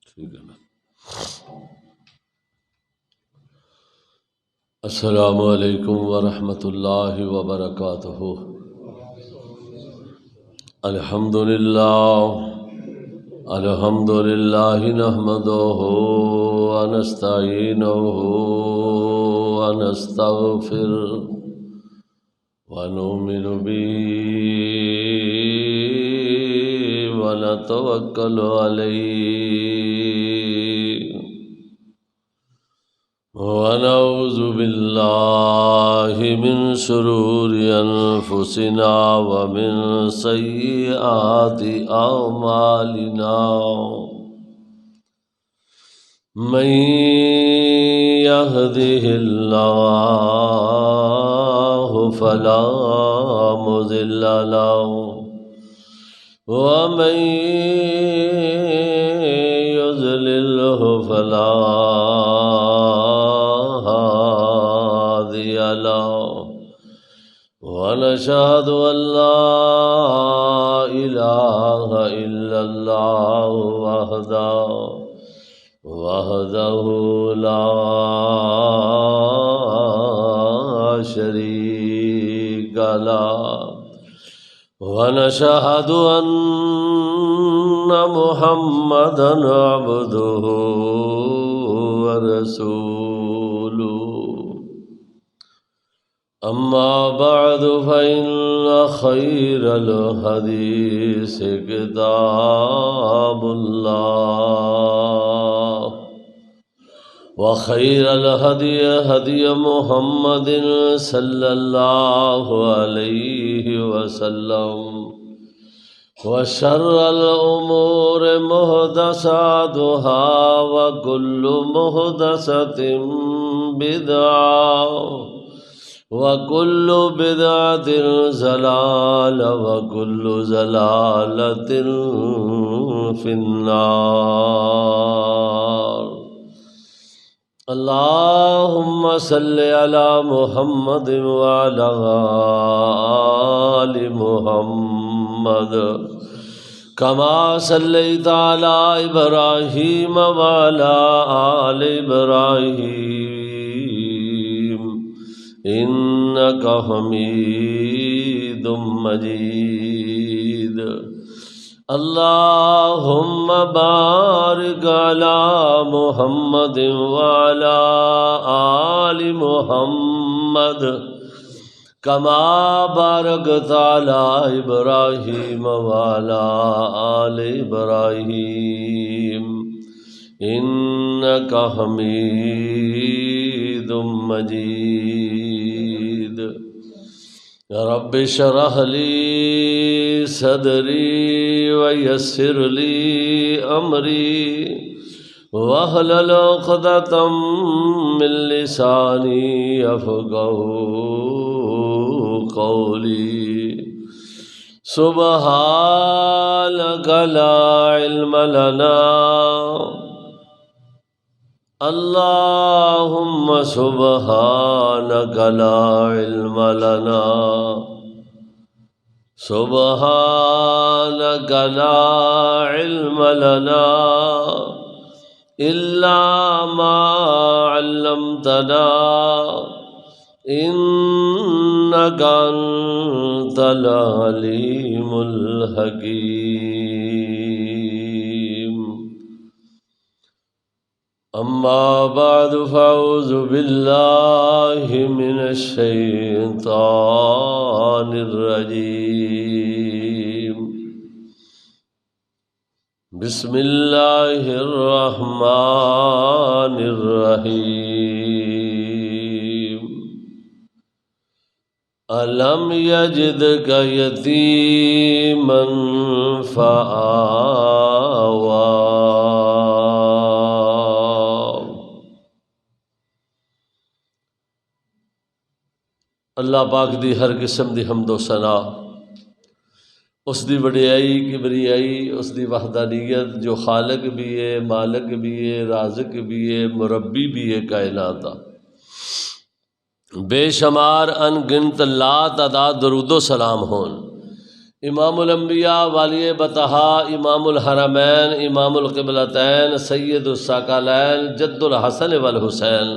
ٹھیک ہے نا۔ السلام علیکم ورحمۃ اللہ وبرکاتہ۔ الحمد للہ نحمدہ ونستعینہ ونستغفرہ ونؤمن به ونتوکل علیہ ونعوذ باللہ من شرور انفسنا ومن سیئات اعمالنا من يهده الله فلا مضل له ومن يضلله فلا هادي له ونشهد أن لا إله إلا الله وحده لا شريك له ونشهد أن محمدا عبده ورسوله أما بعد فإن خير الحديث كتاب الله وخير الهدي هدي محمد صلى الله عليه وسلم وشر الأمور محدثاتها وكل محدثة بدعة وكل بدعة ضلالة وكل ضلالة في النار اللهم صل على محمد وعلى آل محمد كما صليت على إبراهيم وعلى آل إبراهيم إنك حميد مجيد اللهم بارك على محمد وعلى آل محمد كما باركت على إبراهيم وعلى آل إبراهيم إنك حميد مجيد رب اشرح لي صدري ويسر لي أمري واحلل عقدة من لساني يفقهوا قولي سبحانك لا علم لنا اللهم سبحانك لا علم لنا سبحانك لا علم لنا إلا ما علمتنا إنك أنت العليم الحكيم أما بعد فأعوذ بالله من الشيطان الرجيم بسم الله الرحمن الرحيم ألم يجدك يتيما فآوى اللہ پاک دی ہر قسم دی حمد و ثنا اس دی وڈیائی کبریائی اس دی وحدانیت جو خالق بھی ہے، مالک بھی ہے، رازق بھی ہے، مربی بھی ہے کائنات دا۔ بے شمار ان گنت لا تعداد درود و سلام ہون امام الانبیاء والی بطحا امام الحرمین امام القبلتین سید الثقلین جد الحسن والحسین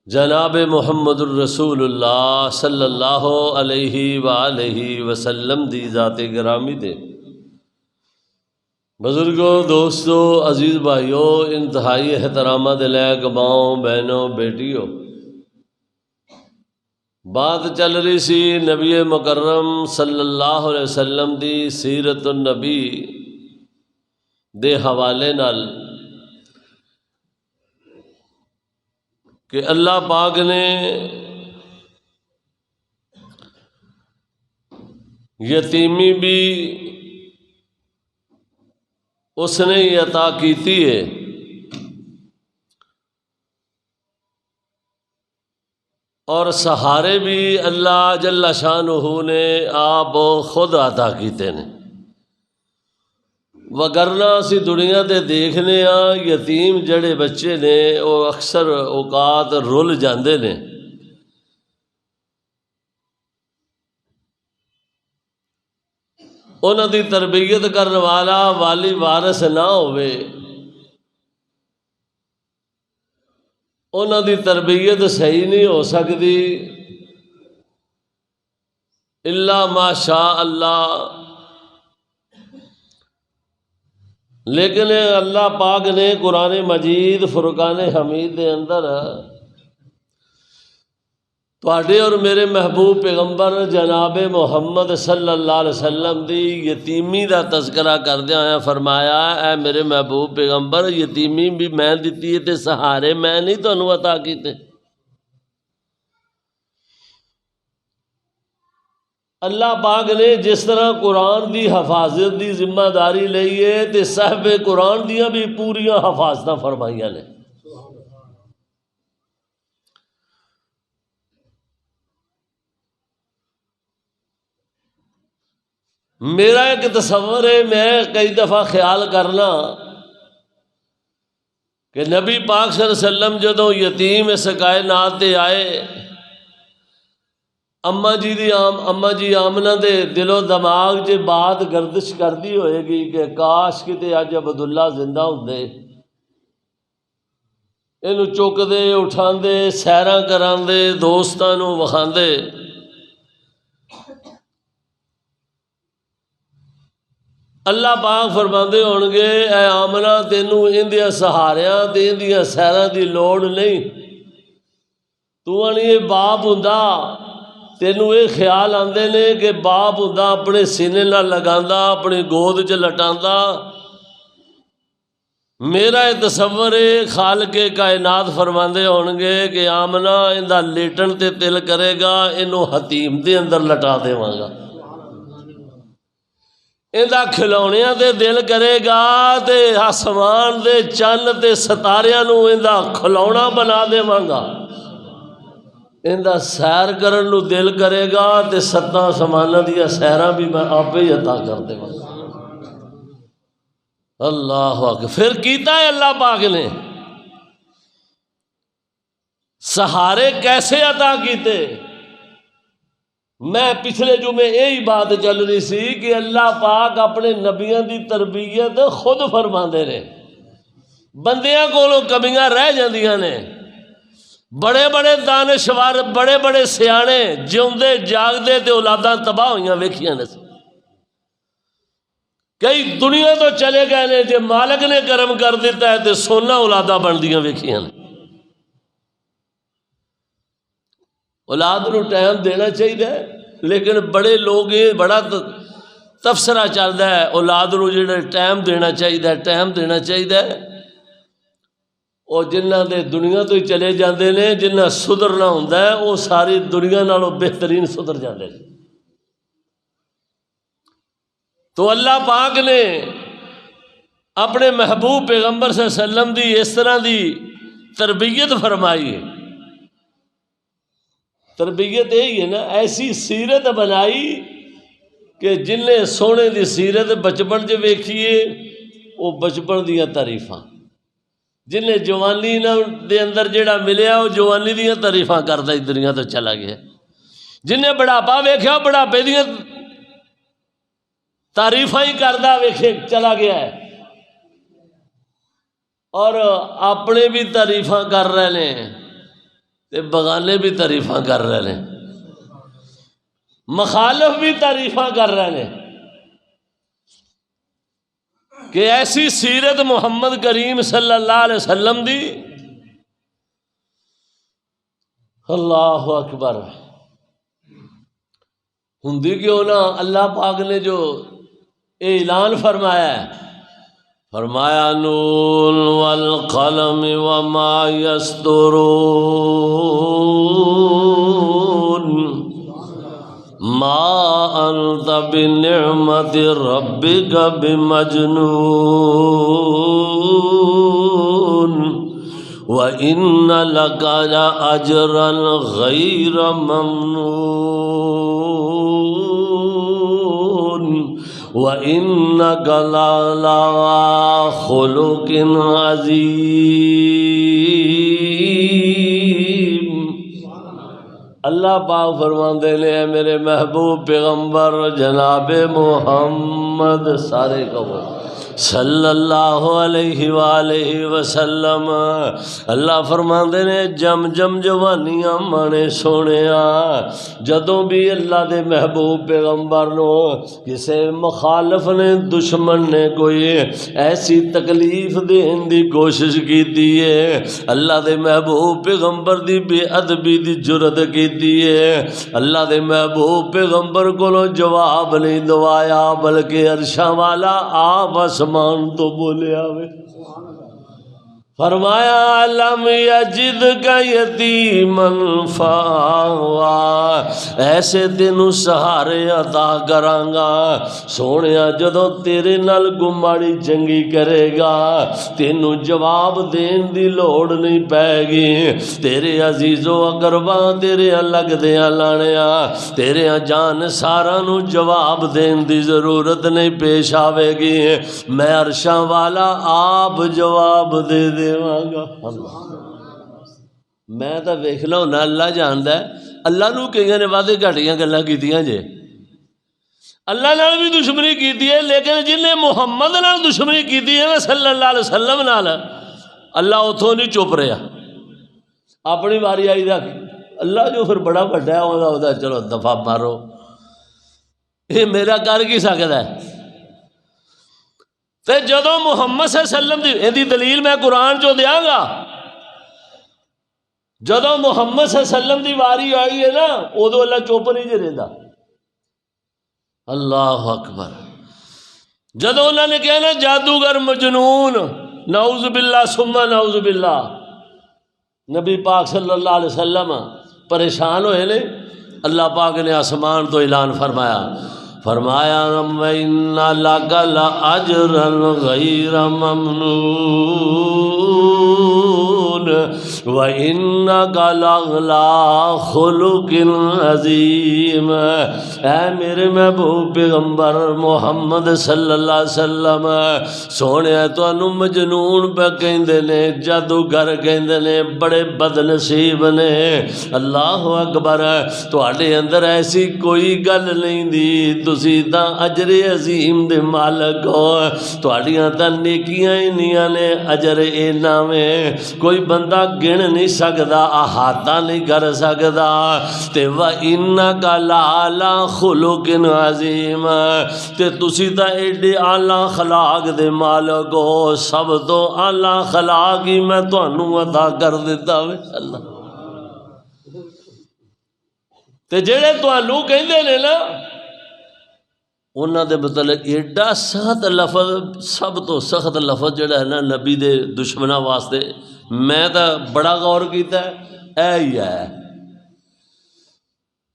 جناب محمد الرسول اللہ صلی اللہ علیہ وآلہ وسلم دی ذات گرامی دے بزرگوں، دوستوں، عزیز بھائیوں، انتہائی احترامات لائق ماؤں، بہنوں، بیٹیوں، بات چل رہی سی نبی مکرم صلی اللہ علیہ وسلم دی سیرت النبی دے حوالے نال کہ اللہ پاک نے یتیمی بھی اس نے ہی عطا کیتی ہے اور سہارے بھی اللہ جل شانہ نے آپ خود عطا کیتے نے، وگرنہ اسی دنیا تے دیکھنے ہاں یتیم جڑے بچے نے وہ اکثر اوقات رل جاندے نے، انہاں دی تربیت کرنے والا والی وارث نہ ہوئے، انہاں دی تربیت صحیح نہیں ہو سکتی الا ماشاء اللہ۔ لیکن اللہ پاک نے قرآن مجید فرقان حمید دے اندر تواڈے اور میرے محبوب پیغمبر جناب محمد صلی اللہ علیہ وسلم دی یتیمی دا تذکرہ کردیا ہویا فرمایا، اے میرے محبوب پیغمبر یتیمی بھی میں دتی ہے تے سہارے میں نہیں تانوں عطا کیتے۔ اللہ پاک نے جس طرح قرآن دی حفاظت دی ذمہ داری لئی ہے تے صاحب قرآن دیاں بھی پوریاں حفاظتاں فرمائیاں نے۔ میرا ایک تصور ہے، میں کئی دفعہ خیال کرنا کہ نبی پاک صلی اللہ علیہ وسلم جدوں یتیم اس کائنات تے آئے، اماں جی آمنہ دے دل و دماغ چ بات گردش کردی ہوئے گی کہ کاش کتے اج عبداللہ زندہ ہوندے، اینو چکدے اٹھاندے سیراں کراندے دوستاں نوں وکھاندے۔ اللہ پاک فرماندے ہون گے اے آمنہ تینوں اندیاں سہاریاں تے اندیاں سیراں دی لوڑ نہیں، تو آنی یہ باپ ہوندا تینوں یہ خیال آندے نے کہ باپ ہوندا اپنے سینے نال لگاندا اپنی گود چ لٹاندا۔ میرا یہ تصور ہے خالق کائنات فرماندے ہون گے کہ آمنہ اندا لیٹن تے دل کرے گا اینو حتیم دے اندر لٹا دیواں گا، اندا کھلونیاں تے دل کرے گا تے آسمان دے چن تے ستاریاں نو اندا کھلونا بنا دیواں گا، اندا سیر کرن نو دل کرے گا تے ستاں آسماناں دیا سیراں بھی میں آپ ہی عطا کر دیواں گا۔ اللہ اکبر۔ پھر کیتا ہے اللہ پاک نے، سہارے کیسے عطا کیتے؟ میں پچھلے جمعے یہی بات چل رہی سی کہ اللہ پاک اپنے نبیوں دی تربیت خود فرماندے نے، بندیاں کولوں کمیاں رہ جاندیاں نے، بڑے بڑے دانشور بڑے بڑے سیانے جیوندے جاگدے تے اولاداں تباہ ہوئیاں ویکھیاں نے، کئی دنیا تو چلے گئے نے، جے مالک نے کرم کر دیتا ہے تے سونا اولاداں بندیاں ویکھیاں نے۔ اولاد نو ٹائم دینا چاہیے، لیکن بڑے لوگ بڑا تفسرہ چلتا ہے اولاد نو جڑا ٹائم دینا چاہیے، اور جنہ دے دنیا تو ہی چلے جاندے نے، جنہ سدھرنا ہوندا ہے وہ ساری دنیا نالوں بہترین سدھر جاندے نے۔ تو اللہ پاک نے اپنے محبوب پیغمبر صلی اللہ علیہ وسلم دی اس طرح دی تربیت فرمائی ہے، تربیت یہی ہے نا، ایسی سیرت بنائی کہ جن نے سونے دی سیرت بچپن چ ویکھیے وہ بچپن دیاں تعریفاں، جنہیں جوانی دے اندر جڑا ملیا وہ جوانی دیاں تعریفاں کردا اس دنیا تو چلا گیا، جنہیں بڑھاپا ویکھیا بڑھاپے دیاں تعریفاں ہی کردا ویکھے چلا گیا ہے، اور اپنے بھی تعریفاں کر رہے ہیں تے بغانے بھی تعریفاں کر رہے ہیں، مخالف بھی تعریفاں کر رہے ہیں کہ ایسی سیرت محمد کریم صلی اللہ علیہ وسلم دی، اللہ اکبر، ہندی کیوں نہ اللہ پاک نے جو اعلان فرمایا ہے، فرمایا نون والقلم وما یسطرون ما انت بنعمت ربک بمجنون وَإِنَّ لَكَ لَأَجْرًا غَيْرَ مَمْنُونٍ وَإِنَّكَ لَعَلَىٰ خُلُقٍ عَظِيمٍ۔ اللہ پاک فرماندے نے اے میرے محبوب پیغمبر جناب محمد، سارے کہو صلی اللہ علیہ وآلہ وسلم، اللہ فرماندے نے جم جم جوانیاں مانے سونیا، جدوں بھی اللہ دے محبوب پیغمبر نو کسے مخالف نے دشمن نے کوئی ایسی تکلیف دین دی کوشش کیتی ہے، اللہ دے محبوب پیغمبر دی بے ادبی دی جرت کیتی ہے، اللہ دے محبوب پیغمبر کو جواب نہیں دوایا بلکہ عرشاں والا آپ آسمان تو بولے آوے، فرمایا لم یجدک یتیما فآویٰ، ایسے تینوں سہارے عطا کرانگا سونیا، جدوں تیرے نال گماڑی چنگی کرے گا تینوں جواب دین دی لوڑ نہیں پائے گی، تیرے عزیز و اقرباں تیرے لگ دیاں لانیا تیرے جان سارا نو جواب دین دی ضرورت نہیں پیش آوے گی، میں عرشاں والا آپ جواب دے دیواں گا۔ میں تو ویکھ لو نا، اللہ جاندا ہے، اللہ نو کئی نے وعدے گھٹیاں گلاں کیتیاں جے، اللہ نال بھی دشمنی کیتی ہے، لیکن جن نے محمد نال دشمنی کیتی ہے نا صلی اللہ علیہ وسلم نال، اللہ اتھوں نہیں چپ رہا، اپنی واری آئی رکھ، اللہ جو پھر بڑا بڑا ہے وہ چلو دفعہ مارو، یہ میرا کر کی سکتا ہے۔ تے جدوں محمد صلی اللہ علیہ وسلم دی دلیل میں قرآن چو دیاں گا، جدوں محمد صلی اللہ علیہ وسلم دی واری آئی ہے نا ادو اللہ چپ نہیں جے رہندا، اللہ اکبر، جدوں انہوں نے کہا نا جادوگر مجنون، نعوذ باللہ ثم نعوذ باللہ، نبی پاک صلی اللہ علیہ وسلم پریشان ہوئے نے، اللہ پاک نے آسمان تو اعلان فرمایا، فرمایا وَإِنَّ لَكَ لَأَجْرًا غَيْرَ مَمْنُونٍ وَإِنَّكَ لَعَلَىٰ خُلُقٍ عَظِيمٍ۔ اے میرے محبوب پیغمبر محمد صلی اللہ علیہ وسلم، سونے تانوں مجنون پہ کہندے نے، جادوگر کہندے نے، بڑے بد نصیب نے، اللہ اکبر، تواڈے اندر ایسی کوئی گل نہیں دی، تسی تاں اجر عظیم دے مالک ہو، تواڈیاں تاں نیکیاں انیاں نے، اجر اینا میں کوئی بندہ گن نہیں سکدا، احاطہ نہیں کر سکدا، تے وَإِنَّكَ لَعَلَىٰ خُلُقٍ عَظِيمٍ، تے تسی تاں ایڈے اعلیٰ اخلاق دے مالک ہو، سب تو اعلیٰ اخلاق ہی میں تانوں عطا کر دیتا وے، اللہ تے جڑے تانوں کہندے نے نا انہاں دے متعلق ایڈا سخت لفظ، سب تو سخت لفظ جڑا ہے نا نبی دے دشمناں واسطے، میں تا بڑا غور کیتا ہے، اے ہی ہے،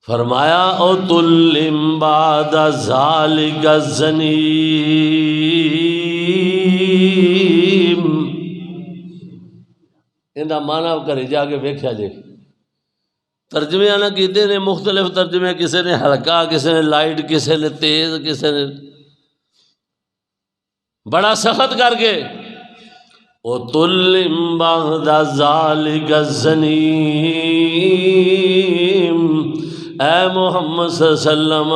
فرمایا عُتُلٍّ بَعْدَ ذَلِكَ زَنِيمٍ، اندہ معنی کرے جا کے ویکھیا جے، ترجمے آنا کیتے نے مختلف ترجمے، کسی نے ہلکا، کسی نے لائٹ، کسی نے تیز، کسی نے بڑا سخت کر کے، وَطُلٍّ بَعْدَ ذَلِكَ الزَّنِيمِ، اے محمد صلی اللہ علیہ وسلم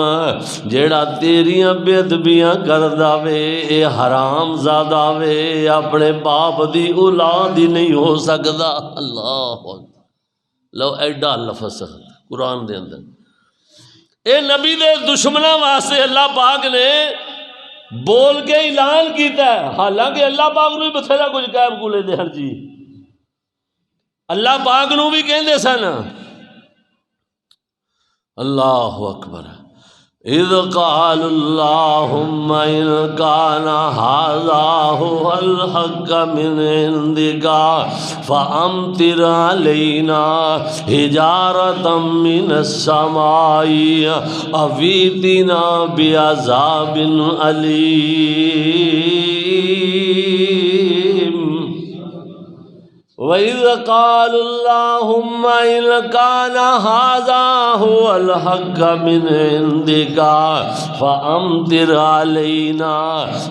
جیڑا تیریاں بے ادبیاں کردا وے اے حرام زادہ وے، اپنے باپ دی اولاد ہی نہیں ہو سکدا۔ اللہ لو ایڈا لفظ قرآن دے اندر، اے نبی دے دشمنوں واسطے اللہ پاک نے بول کے اعلان کیتا ہے، حالانکہ اللہ پاک نو بھی بتھیرا کچھ کہہ بولے دے ہر جی، اللہ پاک نو بھی کہندے سن۔ اللہ اکبر، اذ قال اللہم ان کان ھذا ھو الحق من عندک فامطر علینا حجارۃ من السماء او ائتنا بعذاب علیم۔ وَإِذْ قَالُوا اللَّهُمَّ إِنْ كَانَ هَذَا هُوَ الْحَقَّ مِنْ عِنْدِكَ فَأَمْطِرْ عَلَيْنَا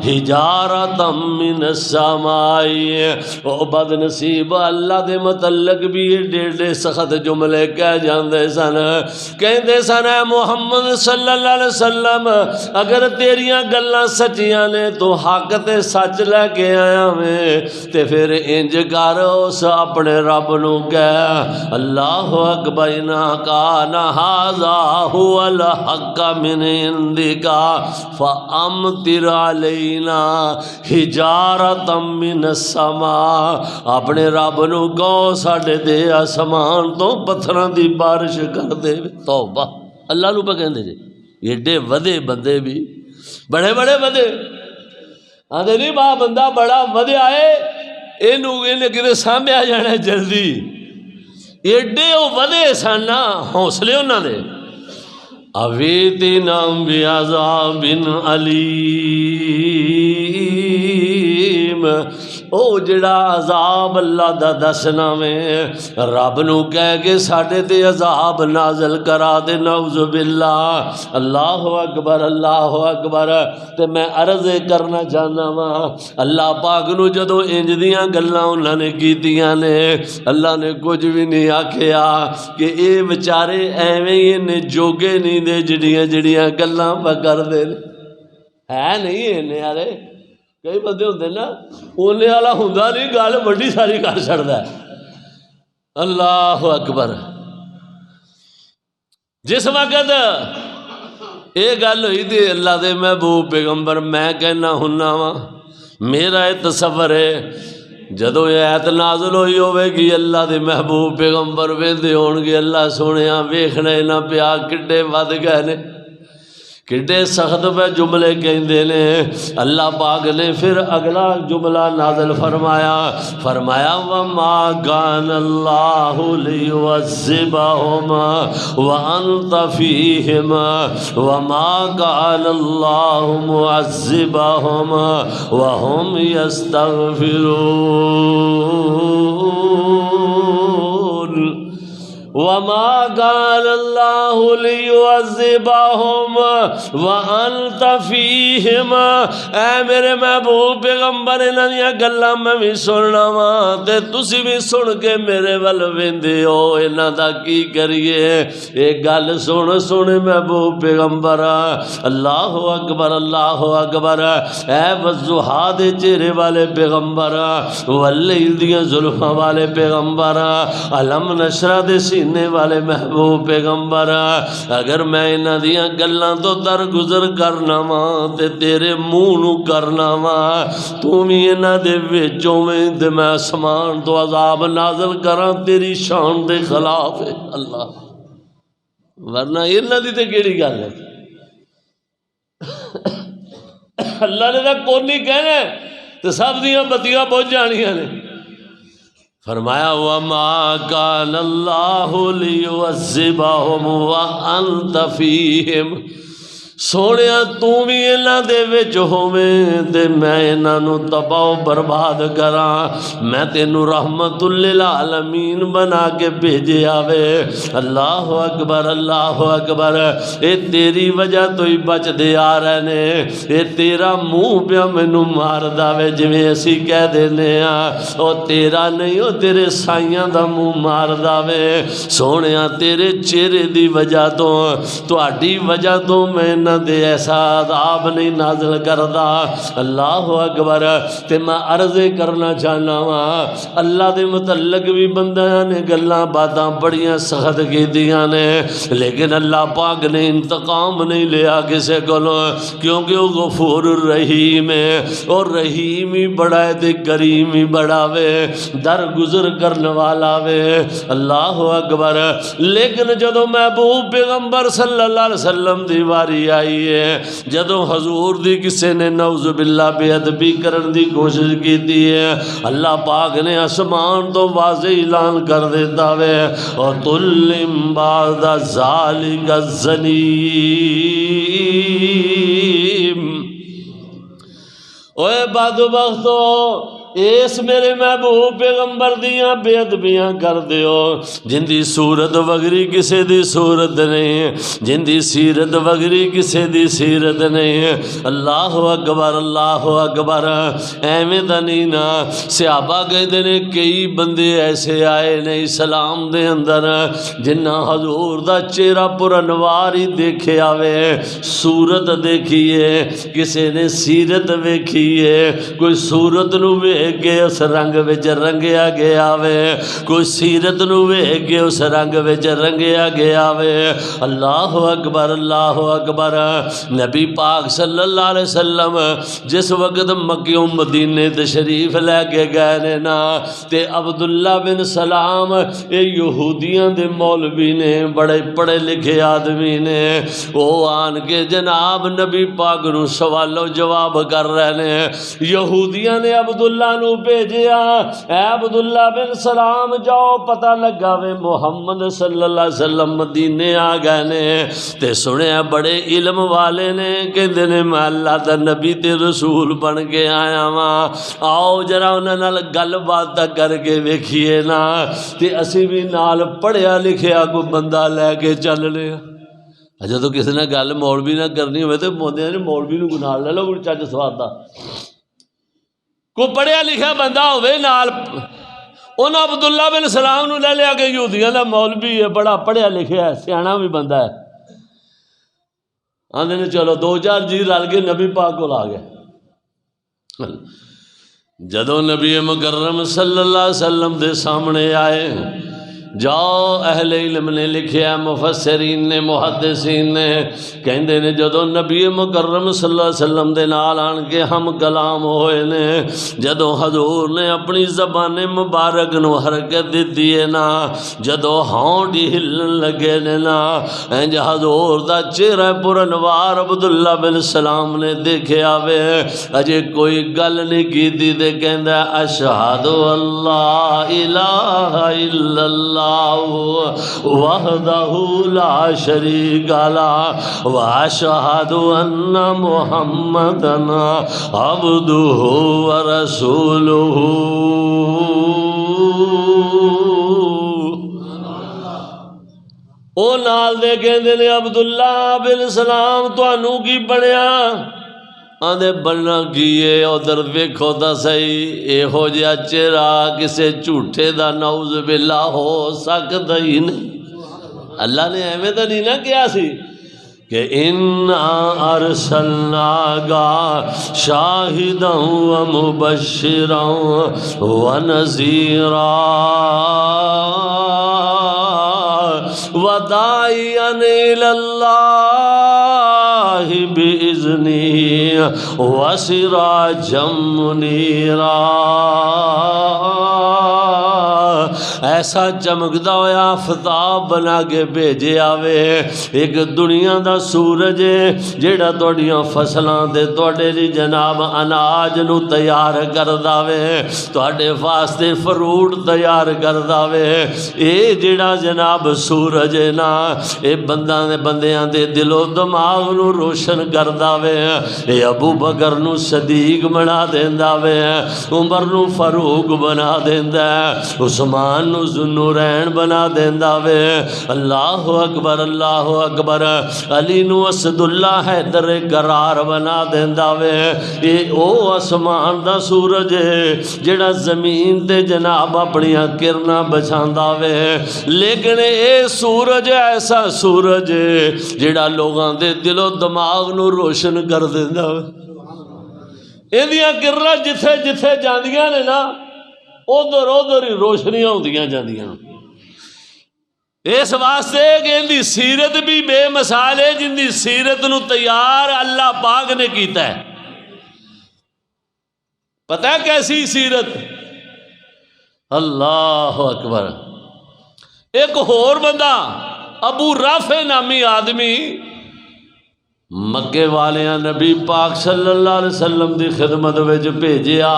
حِجَارَةً مِنَ السَّمَاءِ۔ او بد نصیب اللہ دے متعلق بھی ڈیڑھ سخت جملے کہہ جاندے سن، کہندے سن اے محمد صلی اللہ علیہ وسلم اگر تیریاں گلاں سچیاں نے تو حق تے سچ لے کے آیا میں تے پھر انج کر اس اپنے رب نو کہہ اللہ اکبر ان کان ھذا ھو الحق من عندک فامطر علینا حجارۃ من السماء، اپنے رب نو کہو ساڈے تے آسمان تو پتھراں دی بارش کر دے۔ توبہ، اللہ نو پہ کہندے جی ایڈے ودے بندے بھی بڑے بڑے ودے آدھے نہیں با بندہ بڑا ودیا ہے انہیں کدھر سامبیا جانا جلدی، ایڈے وہ ودے سن نا حوصلے انہوں نے۔ اویتنا بعذاب علیم، او جڑا عذاب اللہ دا دسنا میں رب نو کہہ کے ساڈے تے عذاب نازل کرا دے، نعوذ باللہ۔ اللہ اکبر، اللہ اکبر۔ تے میں عرض کرنا چاہنا وا اللہ پاک نو جدو انج دیاں گلاں انہاں نے کیتیاں نے، اللہ نے کچھ بھی نہیں آکھیا کہ اے بیچارے ایویں ہی نے جوگے نہیں دے جڑیاں جڑیاں گلاں پہ کر دے ہے نہیں انہیں والے۔ کئی بندے ہوندے نا اونے والا ہوندا نہیں، گل بڑی ساری کر چھڑدا ہے۔ اللہ اکبر۔ جس وقت یہ گل ہوئی تھی اللہ دے محبوب پیغمبر، میں کہنا ہننا وا میرا یہ تصور ہے جدو یہ آیت نازل ہوئی ہوئے گی اللہ دے محبوب پیغمبر ویندے ہون گے اللہ سونیا ویکھنا نہ پیا کڈے ود گئے نے، کڈے سخت پہ جملے کہندے نے۔ اللہ پاک نے پھر اگلا جملہ نازل فرمایا، فرمایا وَمَا كَانَ اللَّهُ لِيُعَذِّبَهُمْ وَأَنْتَ فِيهِمْ وَمَا كَانَ اللَّهُ مُعَذِّبَهُمْ وَهُمْ يَسْتَغْفِرُونَ۔ وَمَا كَانَ اللَّهُ لِيُعَذِّبَهُمْ وَأَنْتَ فِيهِمْ، اے میرے محبوب پیغمبر انہاں دیاں گلاں میں بھی سننا وا تے تسی بھی سن کے میرے ول ویندے ہو انہاں دا کی کریے۔ اے گل سن سن محبوب پیغمبر، اللہ اکبر، اللہ اکبر۔ اے والضحیٰ دے چہرے والے پیغمبر، واللیل دیاں زلفاں والے پیغمبر، علم نشرہ دے سینے والے محبوب پیغمبر، اگر میں انہاں دیاں گلاں تو درگزر کرنا وا تے تیرے منہ نو کرنا وا تو بھی انہاں دے وچوں میں تے میں آسمان تو عذاب نازل کراں تیری شان دے خلاف ہے اللہ، ورنہ انہاں دی تے کیڑی گل ہے؟ اللہ نے تو کون نہیں کہنا تے سب دیاں بتیاں بجھ جانیاں نے۔ فرمایا وَمَا كَانَ اللَّهُ لِيُعَذِّبَهُمْ وَأَنْتَ فِيهِمْ، سونیا تو بھی انہاں دے وچ ہوویں تے میں انہاں نو تباہ و برباد کراں. میں تینوں رحمت للعالمین بنا کے بھیجیا وے. اللہ اکبر اللہ اکبر. اے تیری وجہ تو ہی بچ دے آ رہے نے. اے تیرا منہ پیا مینوں ماردا وے جویں اسی کہہ دینے ہاں او تیرا نہیں او تیرے سائیاں دا منہ ماردا وے. سونیا تیرے چہرے دی وجہ تو تہاڈی وجہ تو میں دے ایسا عذاب نہیں نازل کردا. اللہ اکبر. تے میں عرض کرنا چاہنا وا اللہ دے متعلق بھی بندیاں نے گلاں باتاں بڑیاں سخت کیتیاں نے لیکن اللہ پاک نے انتقام نہیں لیا کسے کولوں کیونکہ وہ غفور الرحیم ہے اور رحیم ہی بڑا ہے تے کریم ہی بڑا وے در گزر کرنے والا وے. اللہ اکبر. لیکن جدو محبوب پیغمبر صلی اللہ علیہ وسلم دی واری آئی ہے جدو حضور دی کسے نے نعوذ باللہ بے ادبی کرن دی کوشش کی دی ہے اللہ پاک نے آسمان تو واضح اعلان کر دیتا وے اور تلم بعد ذالک الزنیم. اوے بدبختو اس میرے محبوب پیغمبر دیاں بے ادبیاں کر دیو جن دی صورت وگری کسے دی صورت نہیں جن دی سیرت وگری کسے دی سیرت نہیں. اللہ اکبر اللہ اکبر. ایویں دا نہیں نا صحابہ کہتے نے کئی بندے ایسے آئے نے اسلام دے اندر جنہ حضور دا چہرہ پر انوار ہی دیکھے آوے صورت دیکھیے کسے نے سیرت ویکھیے کوئی صورت نو ویکھ کے اس رنگ وچ رنگیا گیا وے کوئی سیرت نو ویکھ کے اس رنگ وچ رنگیا گیا وے. اللہ اکبر اللہ اکبر. نبی پاک صلی اللہ علیہ وسلم جس وقت مکہ و مدینے تشریف لے کے گئے نے نا تے عبداللہ بن سلام اے یہودیاں دے مولوی نے بڑے پڑھے لکھے آدمی نے وہ آن کے جناب نبی پاک نو سوال و جواب کر رہے نے. یہودیاں نے عبداللہ نو بھیجیا اے عبداللہ بن سلام جاؤ پتہ لگا وے محمد صلی اللہ علیہ وسلم مدینے آ گئے نے تے سنیا بڑے علم والے نے کہندے نے میں اللہ دا نبی تے رسول بن کے آیا ہاں آؤ ذرا انہاں نال گل بات کر کے ویکھیے نا تے اسی بھی نال پڑھیا لکھیا کوئی بندہ لے کے چل لیا. جدو کسی نے گل مولوی نہ کرنی ہوئے تو بندے نے مولوی نو نال لے لو کوئی چج سواد دا کوئی پڑھیا لکھیا بندہ ہوئے نال انہاں عبداللہ بن سلام نو لے لیا کہ یہودیاں دا مولوی ہے بڑا پڑھیا لکھیا ہے سیاںا بھی بندہ ہے. آندے نے چلو دو چار جی رل کے نبی پاک کو آ گئے. جدو نبی مکرم صلی اللہ علیہ وسلم دے سامنے آئے جاؤ اہل علم نے لکھیا مفسرین نے محدثین نے کہندے نے جدو نبی مکرم صلی اللہ علیہ وسلم دے نال آن کے ہم کلام ہوئے نے جدو حضور نے اپنی زبان مبارک نو حرکت دیتی ہے نا جدو ہونڈی ہلن لگے نے نا انج حضور دا چہرہ پر انوار عبداللہ بن سلام نے دیکھے آوے اجے کوئی گل نہیں کیتی تے کہندا اشہد اللہ الہ الا اللہ وحدہ لا شریک لہ واشہد ان محمدا عبدہ ورسولہ. او نال دے کہندے نے عبداللہ بن سلام تانوں کی بنیا آدھے بننا کیے ادھر ویکھو تا صحیح اے ہو جیا چہرہ کسے جھوٹے دا نعوذ باللہ ہو سکتا ہی نہیں. اللہ نے ایویں تو نہیں نہ کیا سی کہ اِنَّا أَرْسَلْنَاكَ شَاهِدًا وَمُبَشِّرًا وَنَذِيرًا وَدَاعِيًا إِلَى اللَّهِ بِإِذْنِهِ وَسِرَاجًا مُنِيرًا. ایسا چمکدا ہویا آفتاب بنا کے بھیجے آوے ایک دنیا دا سورج ہے جیڑا تہاڈیاں فصلاں تے تہاڈے جی جناب اناج نو تیار کردا وے تہاڈے واسطے فروٹ تیار کردا وے اے جیڑا جناب سورج ہے نا اے بندیاں دے دل و دماغ نو روشن کردا وے اے ابو بکر نو صدیق بنا دیندا وے عمر نو فاروق بنا دیندا ہے عثمان نو ذوالنورین بنا دیندا وے اللہ اکبر علی نو اسد اللہ حیدر قرار بنا دیندا وے اے او آسمان دا سورج ہے جڑا زمین تے جناب اپنیاں کرنا بچھاندا وے لیکن اے سورج ایسا سورج ہے جڑا لوگاں دے دل و دماغ نو روشن کر دیندا وے ایدیاں کرنا جتھے جتھے جاندیاں نے نا ادھر ادھر ہی روشنیاں ہوندیاں جاندیاں اس واسطے کہ ان دی سیرت بھی بے مثال ہے جن دی سیرت نو تیار اللہ پاک نے کیتا ہے پتہ ہے کیسی سیرت اللہ اکبر ایک اور بندہ ابو رافع نامی آدمی مکے والیاں نبی پاک صلی اللہ علیہ وسلم دی خدمت وچ بھیجیا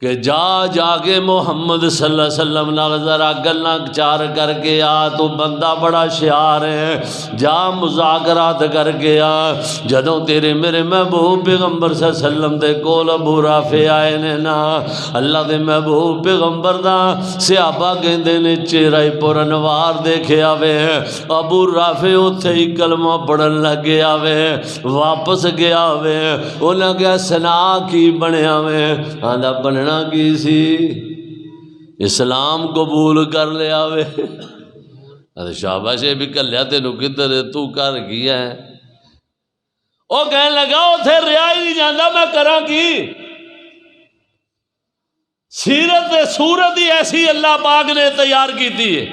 کہ جا کے محمد صلی اللہ علیہ وسلم نال ذرا گلاں چار کر کے آ تو بندہ بڑا شیار ہے جا مذاکرات کر کے آ جدوں تیرے میرے محبوب پیغمبر صلی اللہ علیہ وسلم دے کول ابو رافع آئے نے نا اللہ دے محبوب پیغمبر دا صحابہ کہندے نے چہرہ پر انوار دیکھیا وے ابو رافع اوتھے ہی کلمہ پڑھن لگ گیا وے واپس گیا وے انہاں کہا سنا کی بنیا وے آندا بننا کی سی اسلام قبول کر لیا وے شاباش بھی کلیا تینو کدھر تو کر گیا ہے وہ کہنے لگا اتھے رہا ہی نہیں جاندا میں کراں کی سیرت صورت ہی ایسی اللہ پاک نے تیار کی تھی ہے